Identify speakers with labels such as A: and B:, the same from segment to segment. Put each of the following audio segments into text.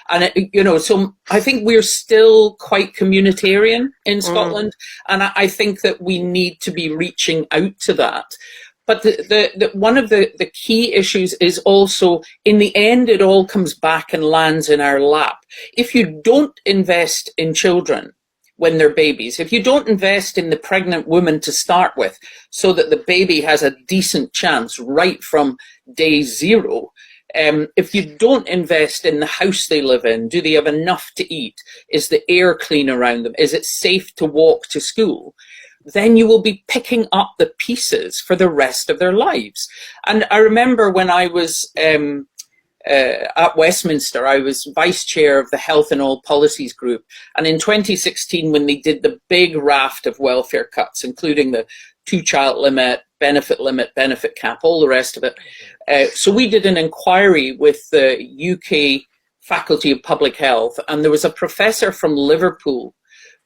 A: And, so I think we're still quite communitarian in Scotland. And I think that we need to be reaching out to that. But one of the key issues is also, in the end, it all comes back and lands in our lap. If you don't invest in children when they're babies, if you don't invest in the pregnant woman to start with so that the baby has a decent chance right from day zero, if you don't invest in the house they live in, do they have enough to eat? Is the air clean around them? Is it safe to walk to school? Then you will be picking up the pieces for the rest of their lives. And I remember when I was at Westminster, I was vice chair of the Health and All Policies Group. And in 2016, when they did the big raft of welfare cuts, including the 2-child limit, benefit cap, all the rest of it. So we did an inquiry with the UK Faculty of Public Health, and there was a professor from Liverpool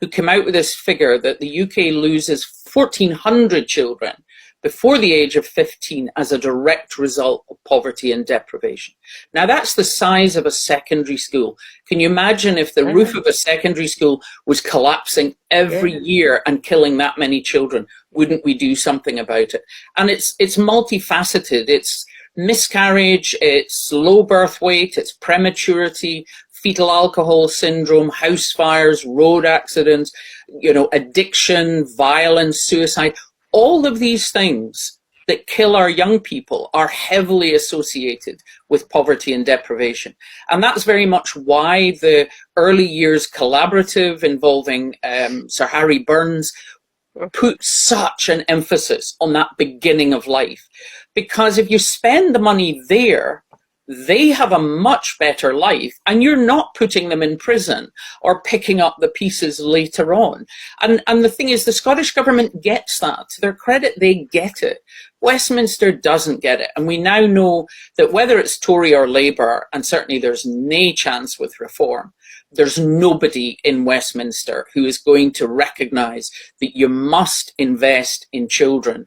A: who came out with this figure that the UK loses 1,400 children before the age of 15 as a direct result of poverty and deprivation. Now that's the size of a secondary school. Can you imagine if the roof of a secondary school was collapsing every year and killing that many children? Wouldn't we do something about it? And it's multifaceted. It's miscarriage, it's low birth weight, it's prematurity, fetal alcohol syndrome, house fires, road accidents, addiction, violence, suicide. All of these things that kill our young people are heavily associated with poverty and deprivation. And that's very much why the Early Years Collaborative involving Sir Harry Burns put such an emphasis on that beginning of life. Because if you spend the money there, they have a much better life, and you're not putting them in prison or picking up the pieces later on. And the thing is, the Scottish government gets that. To their credit, they get it. Westminster doesn't get it. And we now know that whether it's Tory or Labour, and certainly there's no chance with reform, there's nobody in Westminster who is going to recognise that you must invest in children.